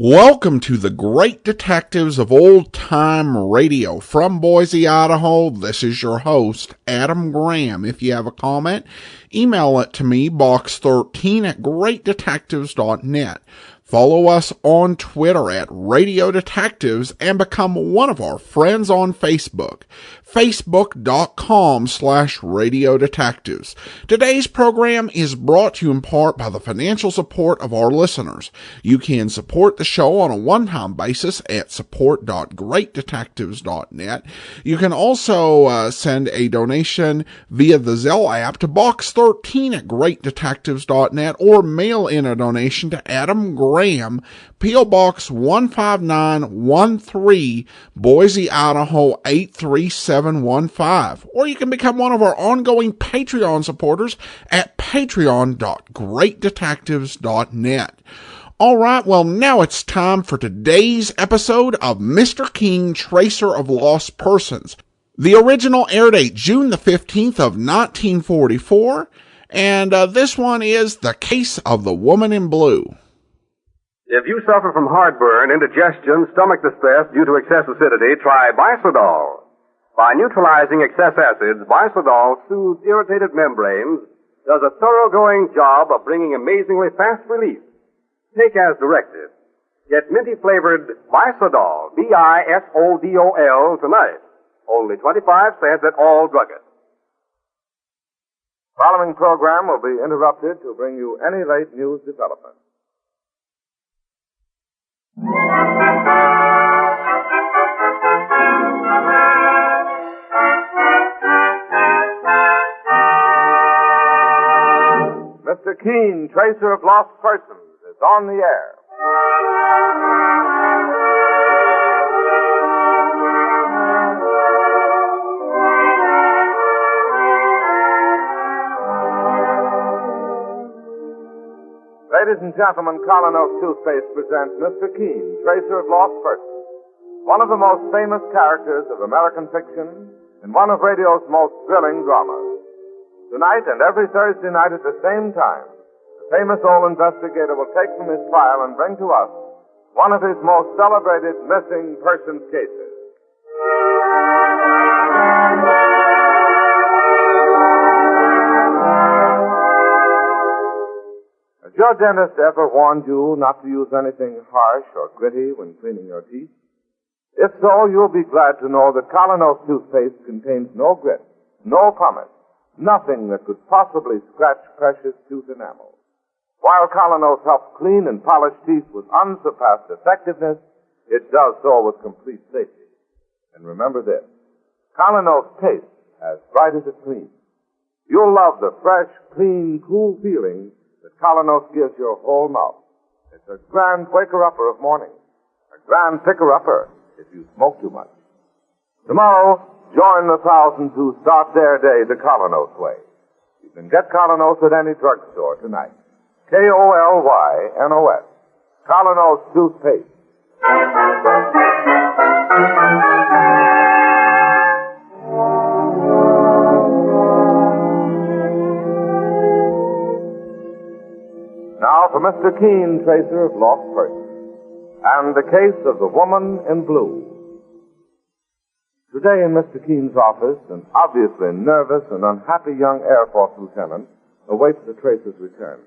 Welcome to the Great Detectives of Old Time Radio. From Boise, Idaho, this is your host, Adam Graham. If you have a comment, email it to me, box13@greatdetectives.net. Follow us on Twitter at Radio Detectives and become one of our friends on Facebook. Facebook.com/Radio Detectives. Today's program is brought to you in part by the financial support of our listeners. You can support the show on a one-time basis at support.greatdetectives.net. You can also send a donation via the Zelle app to box13@greatdetectives.net or mail in a donation to Adam Graham, P.O. Box 15913, Boise, Idaho 83715. Or you can become one of our ongoing Patreon supporters at patreon.greatdetectives.net. All right, well, now it's time for today's episode of Mr. King, Tracer of Lost Persons. The original air date, June the 15th of 1944, and this one is The Case of the Woman in Blue. If you suffer from heartburn, indigestion, stomach distress due to excess acidity, try Bisodol. By neutralizing excess acids, Bisodol soothes irritated membranes, does a thoroughgoing job of bringing amazingly fast relief. Take as directed. Get minty-flavored Bisodol, Bisodol, tonight. Only 25 cents at all druggists. Following program will be interrupted to bring you any late news development. Mr. Keene, Tracer of Lost Persons, is on the air. Ladies and gentlemen, Colin Oak Toothpaste presents Mr. Keene, Tracer of Lost Persons, one of the most famous characters of American fiction and one of radio's most thrilling dramas. Tonight and every Thursday night at the same time, the famous old investigator will take from his file and bring to us one of his most celebrated missing persons cases. Has your dentist ever warned you not to use anything harsh or gritty when cleaning your teeth? If so, you'll be glad to know that Colin Oak Toothpaste contains no grit, no pumice, nothing that could possibly scratch precious tooth enamel. While Colin Oak helps clean and polish teeth with unsurpassed effectiveness, it does so with complete safety. And remember this, Colin Oak tastes as bright as it cleans. You'll love the fresh, clean, cool feeling that Colin Oak gives your whole mouth. It's a grand waker-upper of mornings, a grand picker-upper if you smoke too much. Tomorrow, join the thousands who start their day the Colin Oak way. You can get Colin Oak at any drugstore tonight. KolYNOS. Colin Oak Toothpaste. Now for Mr. Keene, Tracer of Lost Persons, and the case of the woman in blue. Today in Mr. Keene's office, an obviously nervous and unhappy young Air Force lieutenant awaits the Tracer's return,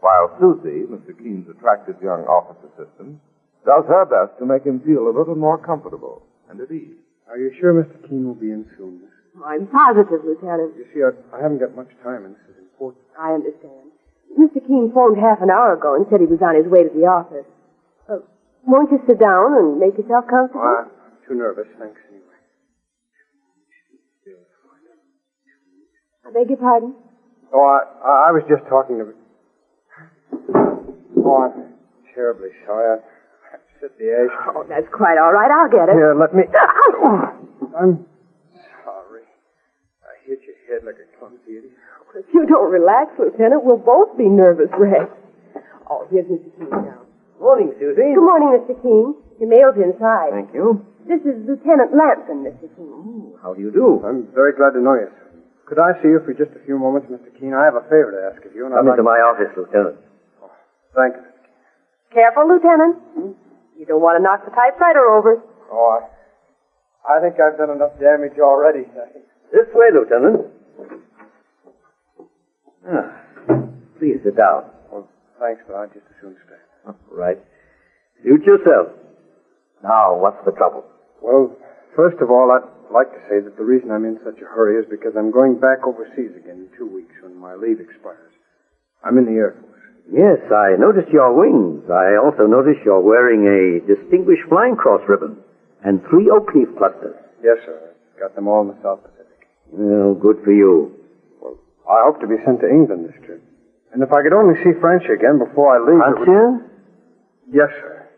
while Susie, Mr. Keene's attractive young office assistant, does her best to make him feel a little more comfortable and at ease. Are you sure Mr. Keene will be in soon? I'm positive, Lieutenant. You see, I haven't got much time, and this is important. I understand. Mr. Keene phoned half an hour ago and said he was on his way to the office. Won't you sit down and make yourself comfortable? I'm too nervous, thanks, anyway. I beg your pardon? Oh, I was just talking to... Oh, I'm terribly sorry. I set the ash. Oh, that's quite all right. I'll get it. Here, let me... I'm sorry. I hit your head like a clumsy idiot. If you don't relax, Lieutenant, we'll both be nervous wrecks. Oh, here's Mr. Keene now. Morning, Susie. Good morning, Mr. Keene. Your mail's inside. Thank you. This is Lieutenant Lampson, Mr. Keene. Oh, how do you do? I'm very glad to know you, sir. Could I see you for just a few moments, Mr. Keene? I have a favor to ask of you, and Come into my office, Lieutenant. Oh, thank you, Mr. Keene. Careful, Lieutenant. You don't want to knock the typewriter over. Oh, I think I've done enough damage already. This way, Lieutenant. Please sit down. Well, thanks, but I'd just as soon stay. Right. Suit yourself. Now, what's the trouble? Well, first of all, I'd like to say that the reason I'm in such a hurry is because I'm going back overseas again in 2 weeks when my leave expires. I'm in the Air Force. Yes, I noticed your wings. I also noticed you're wearing a Distinguished Flying Cross ribbon and 3 oak leaf clusters. Yes, sir. Got them all in the South Pacific. Well, good for you. Well, I hope to be sent to England this trip. And if I could only see Francia again before I leave... Francia? Yes, sir.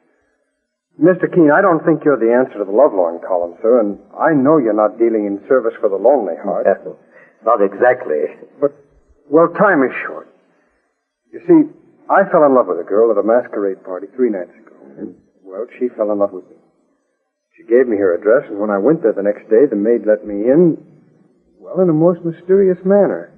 Mr. Keene, I don't think you're the answer to the lovelorn column, sir, and I know you're not dealing in service for the lonely heart. Not exactly. But, well, time is short. You see, I fell in love with a girl at a masquerade party 3 nights ago. And, well, she fell in love with me. She gave me her address, and when I went there the next day, the maid let me in, well, in a most mysterious manner.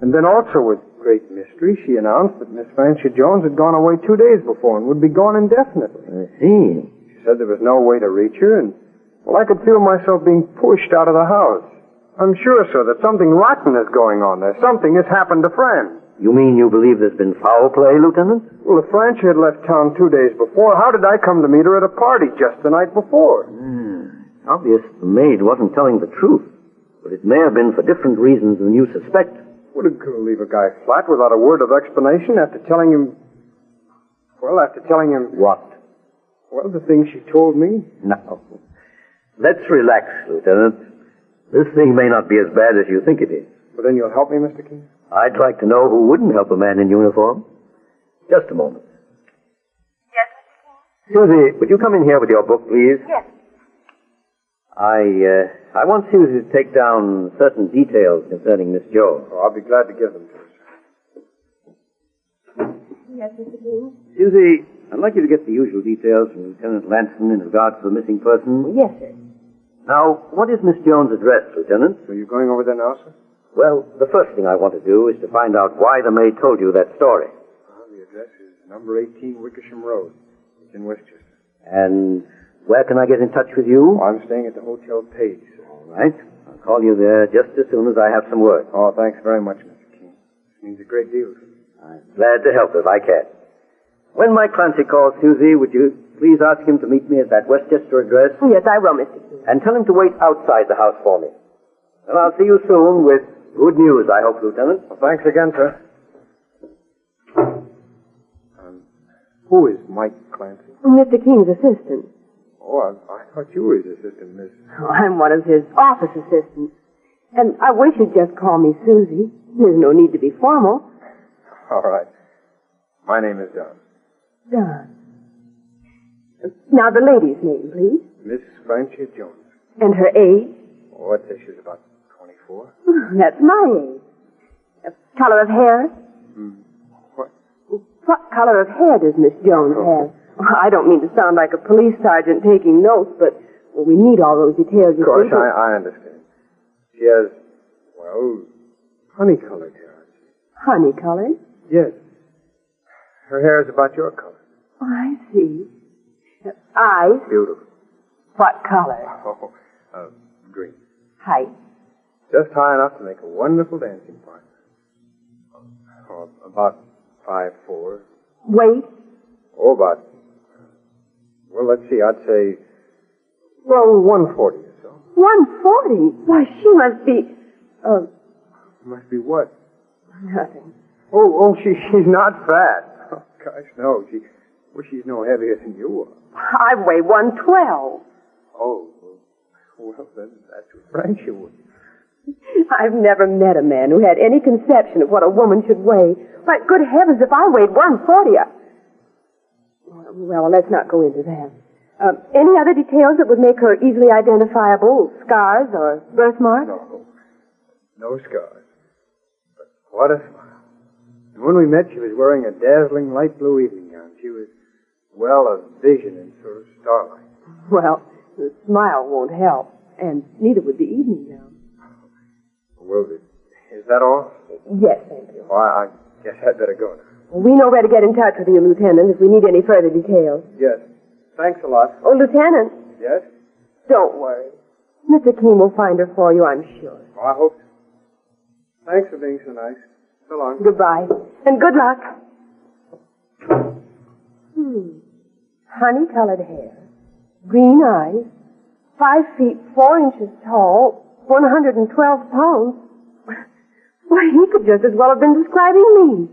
And then also with great mystery, she announced that Miss Francia Jones had gone away 2 days before and would be gone indefinitely. I see. She said there was no way to reach her, and, well, I could feel myself being pushed out of the house. I'm sure, sir, that something rotten is going on there. Something has happened to Fran. You mean you believe there's been foul play, Lieutenant? Well, if Francia had left town 2 days before, how did I come to meet her at a party just the night before? Obvious the maid wasn't telling the truth, but it may have been for different reasons than you suspect. Would a girl leave a guy flat without a word of explanation after telling him... Well, after telling him... What? Well, the things she told me. No. Let's relax, Lieutenant. This thing may not be as bad as you think it is. Well, then you'll help me, Mr. King? I'd like to know who wouldn't help a man in uniform. Just a moment. Yes, Mr. King? Susie, would you come in here with your book, please? Yes. I want Susie to take down certain details concerning Miss Jones. Oh, I'll be glad to give them to her, sir. Yes, Mr. King? Susie, I'd like you to get the usual details from Lieutenant Lanston in regard to the missing person. Yes, sir. Now, what is Miss Jones' address, Lieutenant? Are you going over there now, sir? Well, the first thing I want to do is to find out why the maid told you that story. Well, the address is number 18 Wickersham Road. It's in Westchester. And where can I get in touch with you? Oh, I'm staying at the Hotel Page, sir. All right. I'll call you there just as soon as I have some word. Oh, thanks very much, Mr. King. This means a great deal to me. I'm glad to help if I can. When Mike Clancy calls Susie, would you please ask him to meet me at that Westchester address? Yes, I will, Mr. King. And tell him to wait outside the house for me. And I'll see you soon with good news, I hope, Lieutenant. Well, thanks again, sir. Who is Mike Clancy? Mr. King's assistant. Oh, I thought you were his assistant, Miss. Oh, I'm one of his office assistants. And I wish you'd just call me Susie. There's no need to be formal. All right. My name is Don. Don. Now, the lady's name, please. Miss Francia Jones. And her age? Oh, I'd say she's about 24. That's my age. Color of hair? What? What color of hair does Miss Jones have? I don't mean to sound like a police sergeant taking notes, but we need all those details. Of course, I understand. She has, well, honey-colored hair. Honey-colored? Yes. Her hair is about your color. Oh, I see. Eyes? Beautiful. What color? Oh, green. Height? Just high enough to make a wonderful dancing partner. Oh, about 5'4". Weight? Oh, about, well, let's see, I'd say, well, 140 or so. 140? Why, she must be, Must be what? nothing. She's not fat. Oh, gosh, no. She's no heavier than you are. I weigh 112. Oh, well, then that's what Francia would. I've never met a man who had any conception of what a woman should weigh. Why, good heavens, if I weighed 140, Well, let's not go into that. Any other details that would make her easily identifiable? Scars or birthmarks? No scars. But what a smile. And when we met, she was wearing a dazzling light blue evening gown. She was, well, a vision in sort of starlight. Well, the smile won't help, and neither would the evening gown. Well, is that all? Yes, thank you. Oh, I guess I'd better go now. We know where to get in touch with you, Lieutenant, if we need any further details. Yes. Thanks a lot. Oh, Lieutenant, Yes? don't worry. Mr. Keene will find her for you, I'm sure. Oh, I hope so. Thanks for being so nice. So long. Goodbye. And good luck. Honey-colored hair, green eyes, 5 feet 4 inches tall, 112 pounds. Why, he could just as well have been describing me.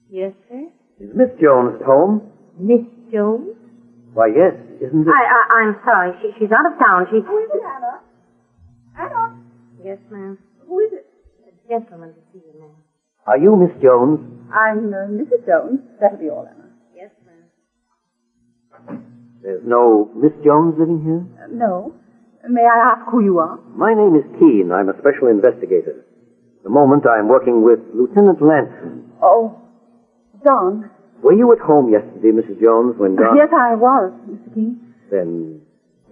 Yes, sir? Is Miss Jones at home? Miss Jones? Why, yes, isn't it? I'm sorry. She's out of town. She... Who is it, Anna? Anna? Yes, ma'am. Who is it? A gentleman to see you, ma'am. Are you Miss Jones? I'm Mrs. Jones. That'll be all, Anna. Yes, ma'am. There's no Miss Jones living here? No. May I ask who you are? My name is Keene. I'm a special investigator. At the moment, I'm working with Lieutenant Lanson. Oh, Don. Were you at home yesterday, Mrs. Jones, when Don... Yes, I was, Mr. King. Then,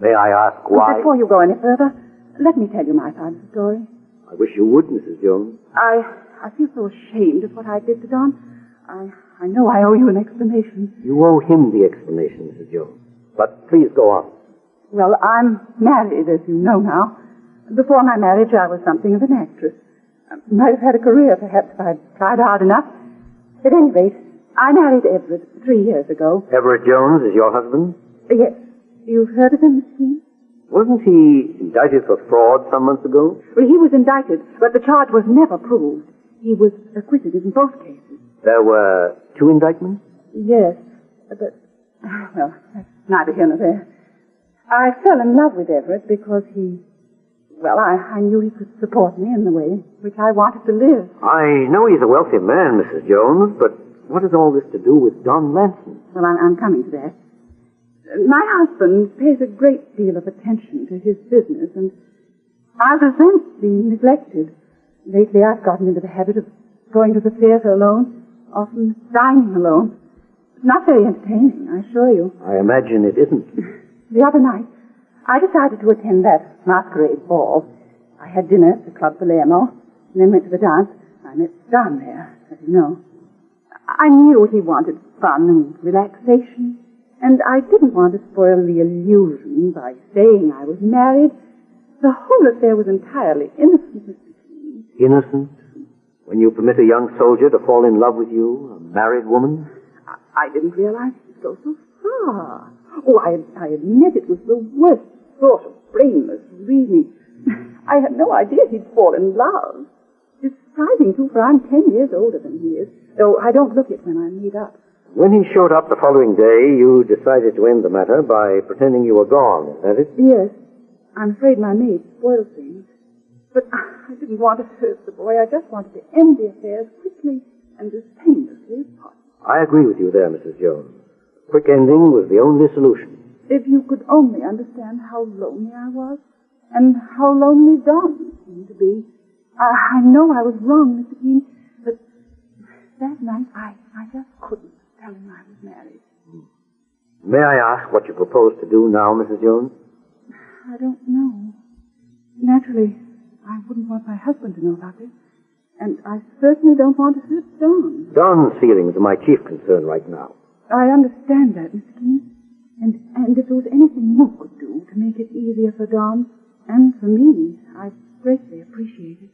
may I ask why? Before you go any further, let me tell you my side of the story. I wish you would, Mrs. Jones. I feel so ashamed of what I did to Don. I know I owe you an explanation. You owe him the explanation, Mrs. Jones. But please go on. Well, I'm married, as you know now. Before my marriage, I was something of an actress. I might have had a career, perhaps, if I'd tried hard enough. At any rate, I married Everett 3 years ago. Everett Jones is your husband? Yes. You've heard of him, Miss Keene? Wasn't he indicted for fraud some months ago? Well, he was indicted, but the charge was never proved. He was acquitted in both cases. There were 2 indictments? Yes, but, well, that's neither here nor there. I fell in love with Everett because I knew he could support me in the way in which I wanted to live. I know he's a wealthy man, Mrs. Jones, but what has all this to do with Don Lanson? Well, I'm coming to that. My husband pays a great deal of attention to his business, and I resent being neglected. Lately, I've gotten into the habit of going to the theater alone, often dining alone. It's not very entertaining, I assure you. I imagine it isn't. The other night, I decided to attend that masquerade ball. I had dinner at the Club Palermo, and then went to the dance. I met Don there, as you know. I knew he wanted fun and relaxation, and I didn't want to spoil the illusion by saying I was married. The whole affair was entirely innocent, Mr. Keene. Innocent? When you permit a young soldier to fall in love with you, a married woman? I didn't realize he'd go so far. Oh, I admit it was the worst sort of brainless reasoning. I had no idea he'd fall in love. It's surprising, too, for I'm 10 years older than he is, though I don't look it when I meet up. When he showed up the following day, you decided to end the matter by pretending you were gone, is that it? Yes. I'm afraid my maid spoiled things. But I didn't want to hurt the boy. I just wanted to end the affair as quickly and as painlessly as possible. I agree with you there, Mrs. Jones. A quick ending was the only solution. If you could only understand how lonely I was, and how lonely Don seemed to be. I know I was wrong, Mr. Keene, but that night I just couldn't tell him I was married. May I ask what you propose to do now, Mrs. Jones? I don't know. Naturally, I wouldn't want my husband to know about this, and I certainly don't want to hurt Don. Don's feelings are my chief concern right now. I understand that, Mr. Keene. And if there was anything you could do to make it easier for Don and for me, I'd greatly appreciate it.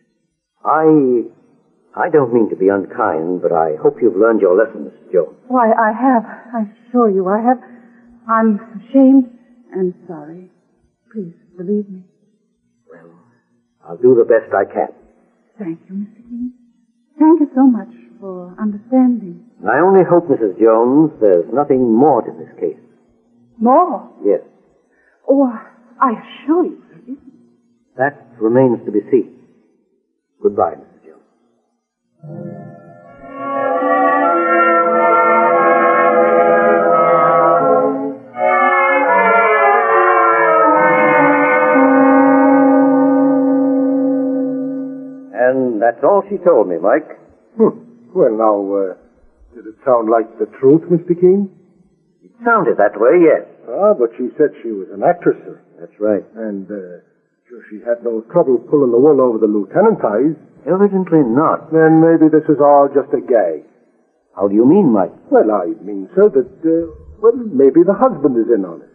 I don't mean to be unkind, but I hope you've learned your lesson, Mrs. Jones. Why, I have. I assure you I have. I'm ashamed and sorry. Please believe me. Well, I'll do the best I can. Thank you, Mr. Keene. Thank you so much for understanding. I only hope, Mrs. Jones, there's nothing more to this case. More? Yes. Oh, I assure you there isn't. That remains to be seen. Goodbye, Mrs. Jones. And that's all she told me, Mike. Well, now, did it sound like the truth, Mr. Keene? It sounded that way, yes. Ah, but she said she was an actress, sir. That's right. And, sure she had no trouble pulling the wool over the lieutenant's eyes. Evidently not. Then maybe this is all just a gag. How do you mean, Mike? Well, I mean, sir, that, well, maybe the husband is in on it.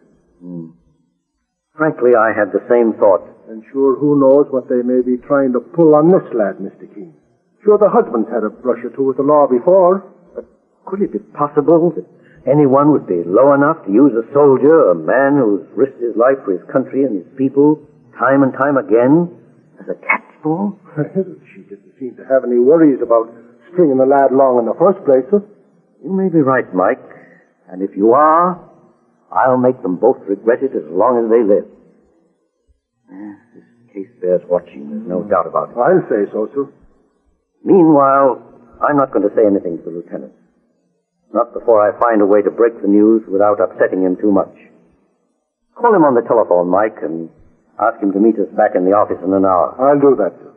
Frankly, I had the same thought. And sure, who knows what they may be trying to pull on this lad, Mr. Keene. Sure, the husband's had a brush or two with the law before. But could it be possible that anyone would be low enough to use a soldier, a man who's risked his life for his country and his people, time and time again, as a catch-ball? She didn't seem to have any worries about stringing the lad along in the first place, sir. You may be right, Mike. And if you are, I'll make them both regret it as long as they live. This case bears watching, there's no doubt about it. I'll say so, sir. Meanwhile, I'm not going to say anything to the lieutenant. Not before I find a way to break the news without upsetting him too much. Call him on the telephone, Mike, and ask him to meet us back in the office in an hour. I'll do that, sir.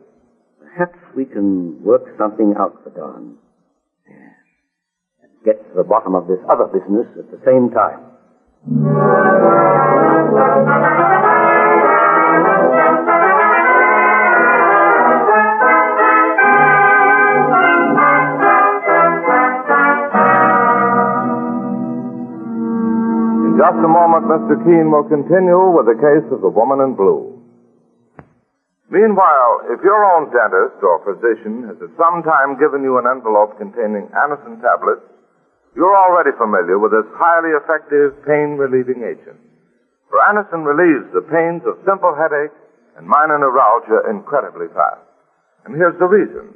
Perhaps we can work something out for Don. Yes. And get to the bottom of this other business at the same time. In just a moment, Mr. Keene will continue with the case of the woman in blue. Meanwhile, if your own dentist or physician has at some time given you an envelope containing Anacin tablets, you're already familiar with this highly effective pain-relieving agent. For Anacin relieves the pains of simple headache and minor neuralgia incredibly fast. And here's the reason.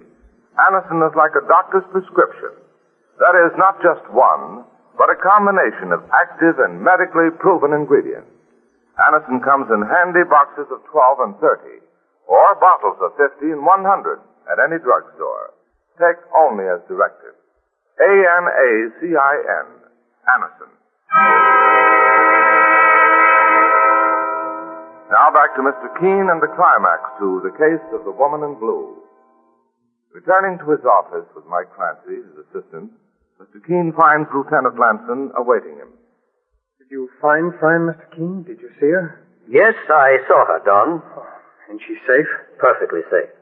Anacin is like a doctor's prescription. That is, not just one, but a combination of active and medically proven ingredients. Anacin comes in handy boxes of 12 and 30. Or bottles of 50 and 100 at any drugstore. Take only as directed. Anacin. Anacin. Now back to Mr. Keene and the climax to the case of the woman in blue. Returning to his office with Mike Clancy, his assistant, Mr. Keene finds Lieutenant Lanson awaiting him. Did you find Mr. Keene? Did you see her? Yes, I saw her, Don. And she's safe? Perfectly safe.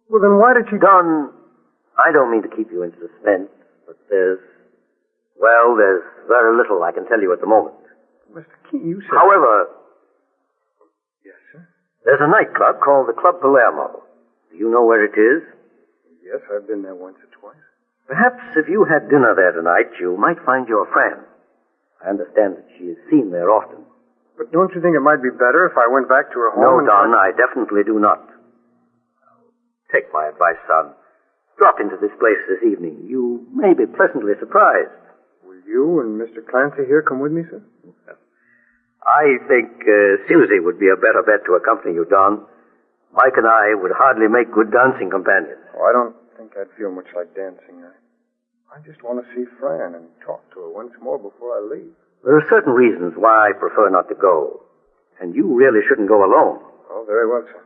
Well, then why did she... Don, I don't mean to keep you in suspense, but there's very little I can tell you at the moment. Mr. Keene, you said... However... Yes, sir? There's a nightclub called the Club Palermo. Do you know where it is? Yes, I've been there once or twice. Perhaps if you had dinner there tonight, you might find your friend. I understand that she is seen there often. But don't you think it might be better if I went back to her home? No, Don, I definitely do not. Take my advice, son. Drop into this place this evening. You may be pleasantly surprised. Will you and Mr. Clancy here come with me, sir? I think Susie would be a better bet to accompany you, Don. Mike and I would hardly make good dancing companions. Oh, I don't think I'd feel much like dancing. I just want to see Fran and talk to her once more before I leave. There are certain reasons why I prefer not to go. And you really shouldn't go alone. Oh, very well, sir.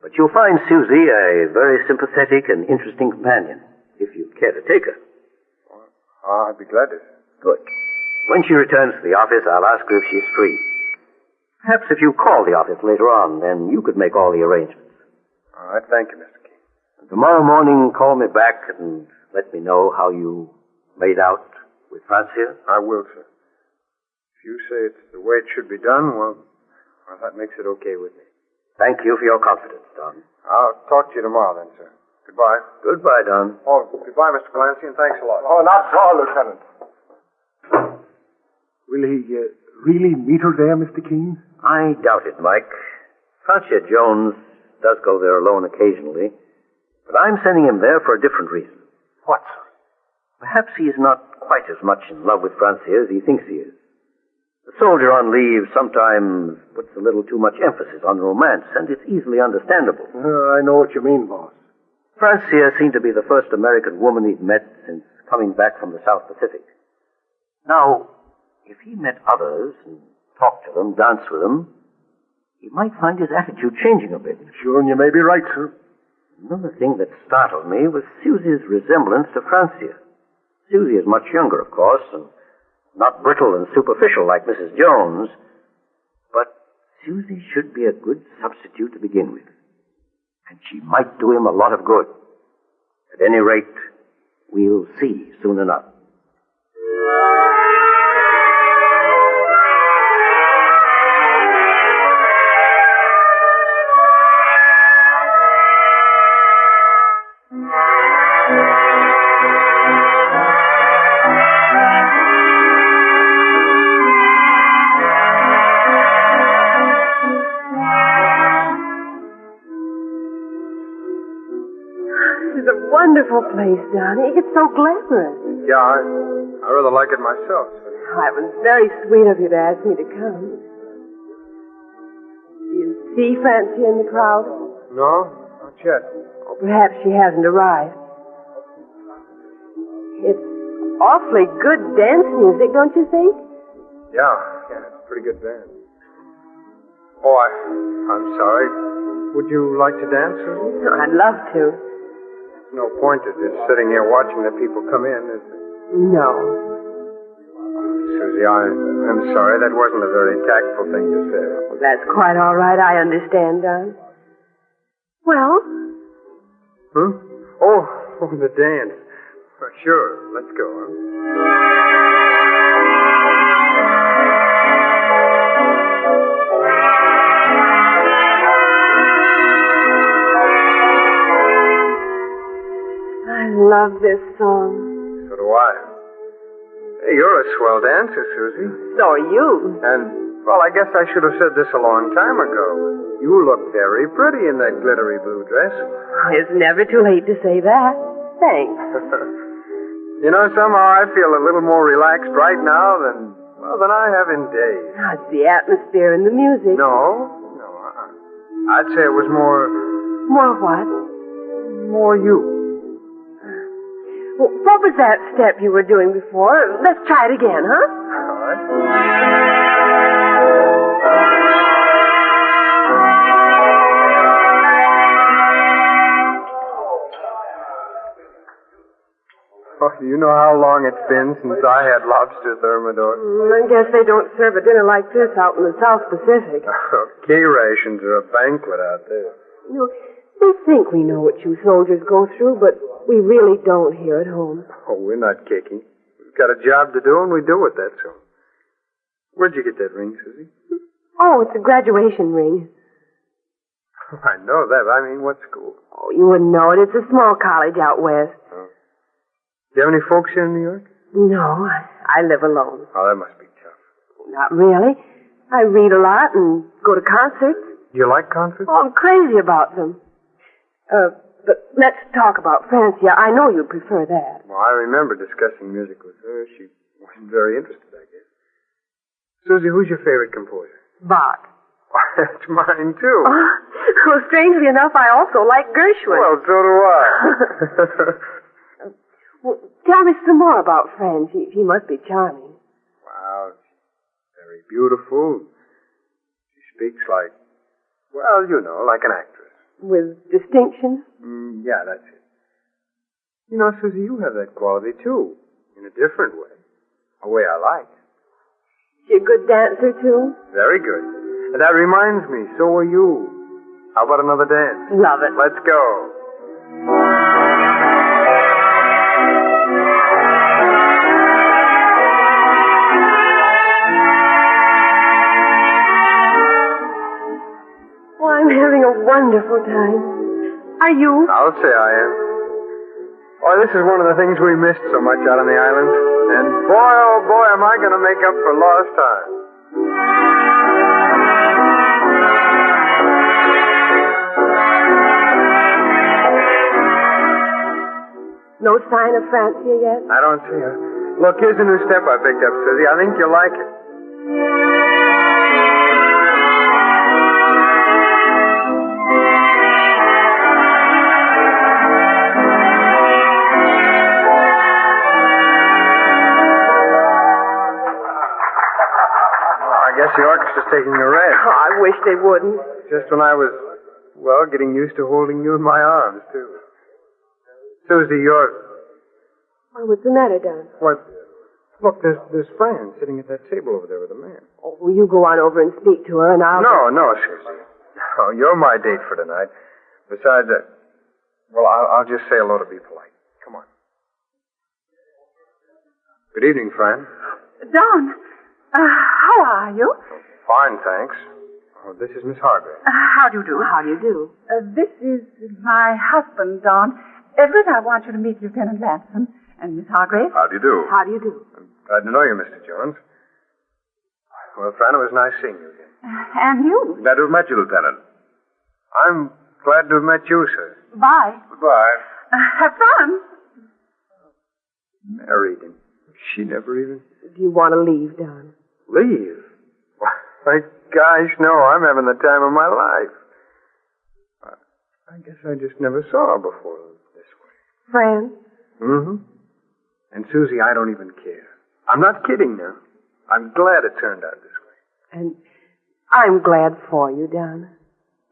But you'll find Susie a very sympathetic and interesting companion, if you'd care to take her. Oh, I'd be glad to. Good. When she returns to the office, I'll ask her if she's free. Perhaps if you call the office later on, then you could make all the arrangements. All right, thank you, Mr. Keene. And tomorrow morning, call me back and let me know how you made out with Francia. I will, sir. If you say it's the way it should be done, well, that makes it okay with me. Thank you for your confidence, Don. I'll talk to you tomorrow then, sir. Goodbye. Goodbye, Don. Oh, goodbye, Mr. Clancy, and thanks a lot. Oh, not so, Lieutenant. Will he really meet her there, Mr. Keene? I doubt it, Mike. Francia Jones does go there alone occasionally, but I'm sending him there for a different reason. What, sir? Perhaps he's not quite as much in love with Francia as he thinks he is. The soldier on leave sometimes puts a little too much emphasis on romance, and it's easily understandable. I know what you mean, boss. Francia seemed to be the first American woman he'd met since coming back from the South Pacific. Now, if he met others and talked to them, danced with them, he might find his attitude changing a bit. Sure, and you may be right, sir. Another thing that startled me was Susie's resemblance to Francia. Susie is much younger, of course, and not brittle and superficial like Mrs. Jones. But Susie should be a good substitute to begin with. And she might do him a lot of good. At any rate, we'll see soon enough. This is a wonderful place, Donnie. It's so glamorous. Yeah, I rather like it myself. Oh, it was very sweet of you to ask me to come. Do you see Francie in the crowd? No, not yet. Or perhaps she hasn't arrived. It's awfully good dance music, don't you think? Yeah, it's a pretty good band. Oh, I'm sorry. Would you like to dance, Susie? Oh, I'd love to. No point in just sitting here watching the people come in, is there? No. Susie, I'm sorry. That wasn't a very tactful thing to say. Well, that's quite all right. I understand, Don. Well? Hmm? Oh, the dance. Sure, let's go. I love this song. So do I. Hey, you're a swell dancer, Susie. So are you. And, well, I guess I should have said this a long time ago. You look very pretty in that glittery blue dress. It's never too late to say that. Thanks. You know, somehow I feel a little more relaxed right now than I have in days. It's the atmosphere and the music. No. I'd say it was more More what? you. Well, what was that step you were doing before? Let's try it again, huh? All right. Oh, you know how long it's been since I had lobster thermidor? I guess they don't serve a dinner like this out in the South Pacific. K-rations are a banquet out there. You know, they think we know what you soldiers go through, but we really don't here at home. Oh, we're not kicking. We've got a job to do, and we do it, that's all. Where'd you get that ring, Susie? Oh, it's a graduation ring. I know that. I mean, what school? Oh, you wouldn't know it. It's a small college out west. Oh. Do you have any folks here in New York? No, I live alone. Oh, that must be tough. Not really. I read a lot and go to concerts. Do you like concerts? Oh, I'm crazy about them. But let's talk about Francia. I know you prefer that. Well, I remember discussing music with her. She wasn't very interested, I guess. Susie, who's your favorite composer? Bach. Why, that's mine, too. Well, strangely enough, I also like Gershwin. Well, so do I. Well, tell me some more about Fran. She must be charming. Wow, she's very beautiful. She speaks like, well, you know, like an actress. With distinction? Yeah, that's it. You know, Susie, you have that quality, too. In a different way. A way I like. She a good dancer, too? Very good. And that reminds me, so are you. How about another dance? Love it. Let's go. Oh, I'm having a wonderful time. Are you? I'll say I am. Oh, this is one of the things we missed so much out on the island. And boy, oh boy, am I going to make up for lost time. No sign of Francia yet? I don't see her. Look, here's a new step I picked up, Susie. I think you'll like it. I guess the orchestra's taking a rest. Oh, I wish they wouldn't. Just when I was Well, getting used to holding you in my arms, too. Susie, you're... Oh, what's the matter, Don? What? Look, there's Fran sitting at that table over there with a man. Oh, will you go on over and speak to her, and I'll... No, Susie. No, you're my date for tonight. Besides that... Well, I'll just say hello to be polite. Come on. Good evening, Fran. Don, how are you? Fine, thanks. Oh, this is Miss Hargrave. How do you do? How do you do? This is my husband, Don. Edward, I want you to meet Lieutenant Lanson and Miss Hargrave. How do you do? How do you do? I'm glad to know you, Mr. Jones. Well, Fran, it was nice seeing you again. And you. Glad to have met you, Lieutenant. I'm glad to have met you, sir. Bye. Goodbye. Have fun. Married, and she never even... Do you want to leave, Don? Leave? My gosh, no, I'm having the time of my life. I guess I just never saw her before this way. Fran? Mm-hmm. And Susie, I don't even care. I'm not kidding now. I'm glad it turned out this way. And I'm glad for you, Don.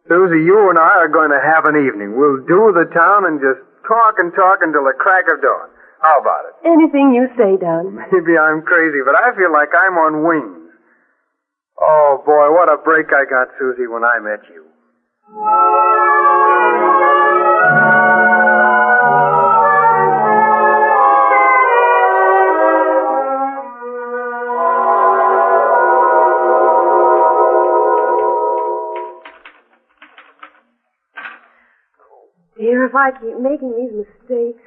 Susie, you and I are going to have an evening. We'll do the town and just talk and talk until the crack of dawn. How about it? Anything you say, Don. Maybe I'm crazy, but I feel like I'm on wings. Oh, boy, what a break I got, Susie, when I met you. Dear, if I keep making these mistakes.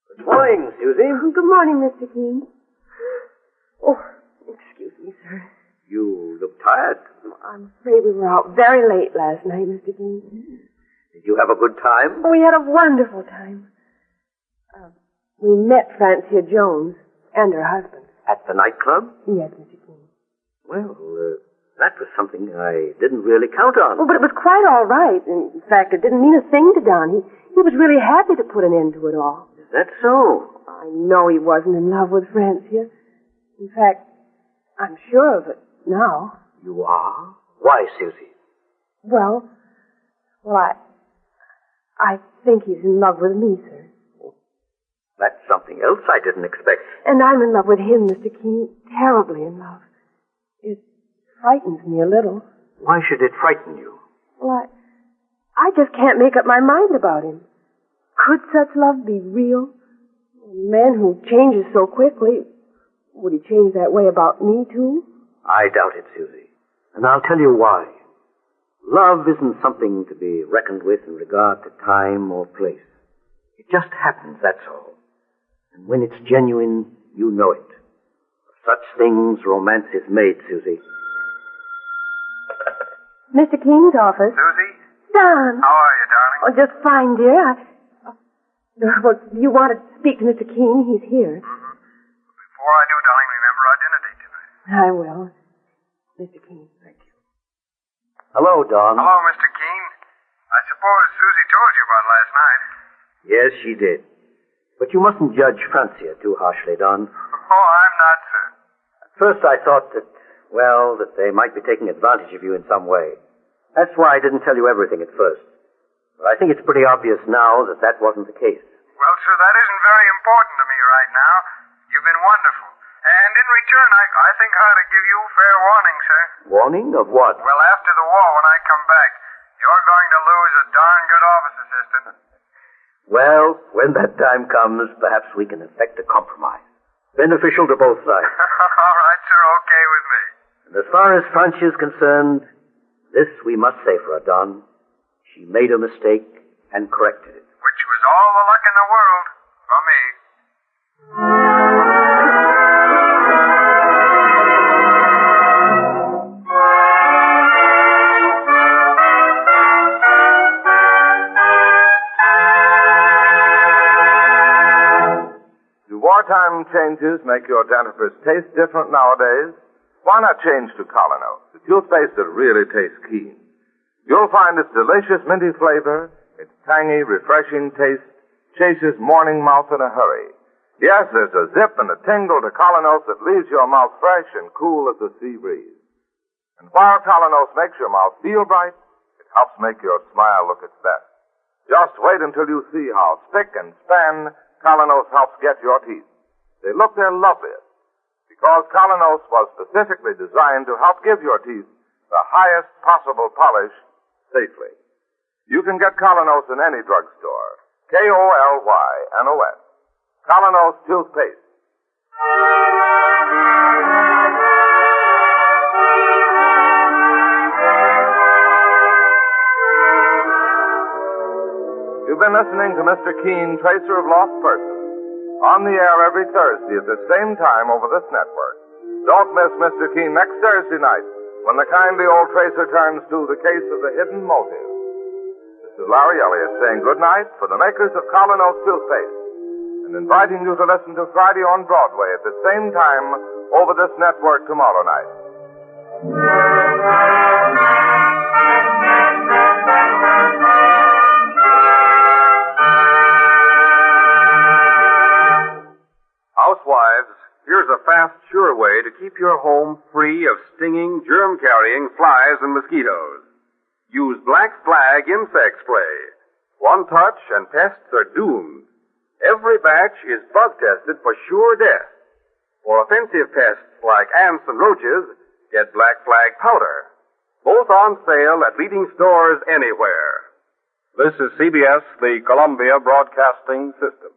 Good morning, Susie. Good morning, Mr. Keene. Oh, excuse me, sir. You look tired. I'm afraid we were out very late last night, Mr. Keene. Did you have a good time? We had a wonderful time. We met Francia Jones and her husband. At the nightclub? Yes, Mr. Keene. Well, that was something I didn't really count on. Oh, but it was quite all right. In fact, it didn't mean a thing to Don. He was really happy to put an end to it all. Is that so? I know he wasn't in love with Francia. In fact, I'm sure of it now. You are? Why, Susie? Well, I think he's in love with me, sir. That's something else I didn't expect. And I'm in love with him, Mr. Keene. Terribly in love. It frightens me a little. Why should it frighten you? Well, I just can't make up my mind about him. Could such love be real? A man who changes so quickly, would he change that way about me, too? I doubt it, Susie. And I'll tell you why. Love isn't something to be reckoned with in regard to time or place. It just happens, that's all. And when it's genuine, you know it. Of such things, romance is made, Susie. Mr. Keene's office. Susie? Don. How are you, darling? Oh, just fine, dear. Well, you want to speak to Mr. Keene? He's here. Mm-hmm. Before I do, darling, remember our dinner date tonight. I will. Mr. Keene. Thank you. Hello, Don. Hello, Mr. Keene. I suppose Susie told you about last night. Yes, she did. But you mustn't judge Francia too harshly, Don. Oh, I'm not, sir. At first I thought that they might be taking advantage of you in some way. That's why I didn't tell you everything at first. But I think it's pretty obvious now that that wasn't the case. Well, sir, that isn't very important to me right now. You've been wonderful. And in return, I think I ought to give you fair warning, sir. Warning of what? Well, after the war, when I come back, you're going to lose a darn good office assistant. Well, when that time comes, perhaps we can effect a compromise. Beneficial to both sides. All right, sir, okay with me. And as far as Francia is concerned, this we must say for her, Don. She made a mistake and corrected it. Which was all the luck in the world for me. Do wartime changes make your dentifrice taste different nowadays? Why not change to Colonos, the toothpaste that really tastes keen? You'll find its delicious minty flavor, its tangy, refreshing taste, chases morning mouth in a hurry. Yes, there's a zip and a tingle to Colonos that leaves your mouth fresh and cool as a sea breeze. And while Colonos makes your mouth feel bright, It helps make your smile look its best. Just wait until you see how spick and span Colonos helps get your teeth. They look their loveliest because Colonos was specifically designed to help give your teeth the highest possible polish safely. You can get Colonos in any drugstore. K-O-L-Y-N-O-S. Colonos toothpaste. You've been listening to Mr. Keene, Tracer of Lost Persons, on the air every Thursday at the same time over this network. Don't miss Mr. Keene next Thursday night when the kindly old tracer turns to the case of the hidden motive. This is Larry Elliott saying good night for the makers of Colonos toothpaste and inviting you to listen to Friday on Broadway at the same time over this network tomorrow night. Housewives, here's a fast, sure way to keep your home free of stinging, germ-carrying flies and mosquitoes. Use Black Flag insect spray. One touch and pests are doomed. Every batch is bug-tested for sure death. For offensive pests like ants and roaches, get Black Flag powder. Both on sale at leading stores anywhere. This is CBS, the Columbia Broadcasting System.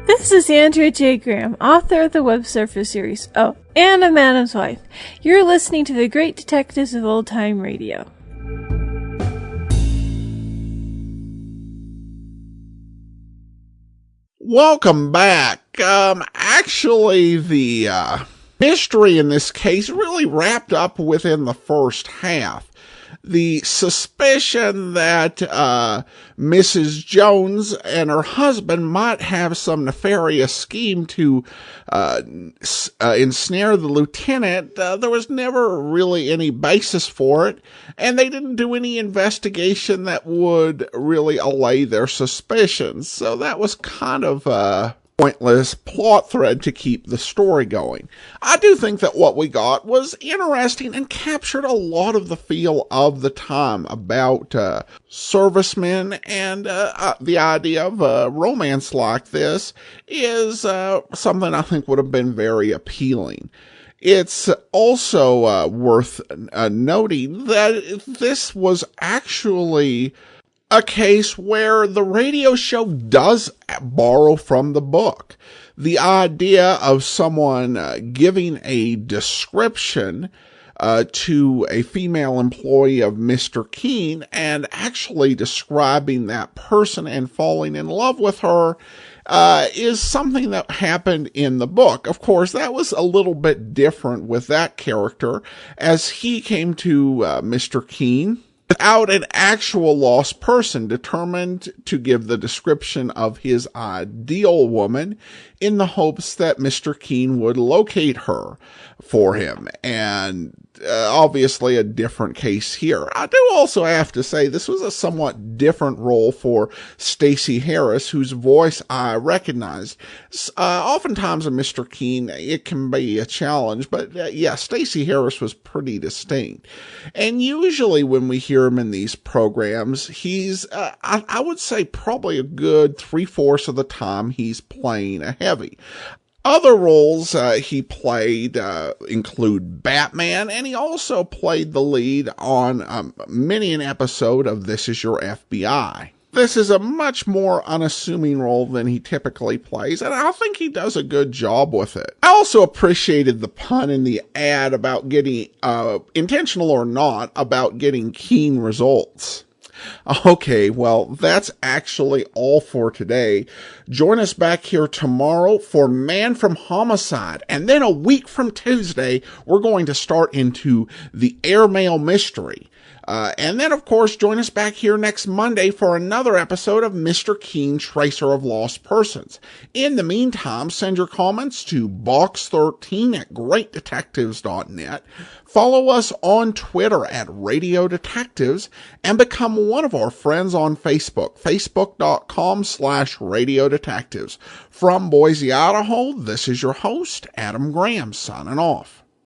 This is Andrea J. Graham, author of the Web Surfer series. Oh, and a Madam's Wife. You're listening to the Great Detectives of Old Time Radio. Welcome back. Actually, the mystery in this case really wrapped up within the first half. The suspicion that Mrs. Jones and her husband might have some nefarious scheme to ensnare the lieutenant, there was never really any basis for it, and they didn't do any investigation that would really allay their suspicions. So that was kind of a pointless plot thread to keep the story going. I do think that what we got was interesting and captured a lot of the feel of the time about servicemen, and the idea of a romance like this is something I think would have been very appealing. It's also worth noting that this was actually a case where the radio show does borrow from the book. The idea of someone giving a description to a female employee of Mr. Keene and actually describing that person and falling in love with her is something that happened in the book. Of course, that was a little bit different with that character, as he came to Mr. Keene without an actual lost person, determined to give the description of his ideal woman in the hopes that Mr. Keene would locate her for him. And obviously a different case here. I do also have to say this was a somewhat different role for Stacey Harris, whose voice I recognized. Oftentimes in Mr. Keene, it can be a challenge, but yeah, Stacey Harris was pretty distinct. And usually when we hear him in these programs, he's, I would say probably a good 3/4 of the time he's playing a heavy. Other roles he played include Batman, and he also played the lead on many an episode of This Is Your FBI. This is a much more unassuming role than he typically plays, and I think he does a good job with it. I also appreciated the pun in the ad about getting, intentional or not, about getting keen results. Okay, well, that's actually all for today. Join us back here tomorrow for Man from Homicide. And then a week from Tuesday, we're going to start into the airmail mystery. And then, of course, join us back here next Monday for another episode of Mr. Keene, Tracer of Lost Persons. In the meantime, send your comments to box13@greatdetectives.net. Follow us on Twitter at Radio Detectives, and become one of our friends on Facebook, facebook.com/Radio Detectives. From Boise, Idaho, this is your host, Adam Graham, signing off.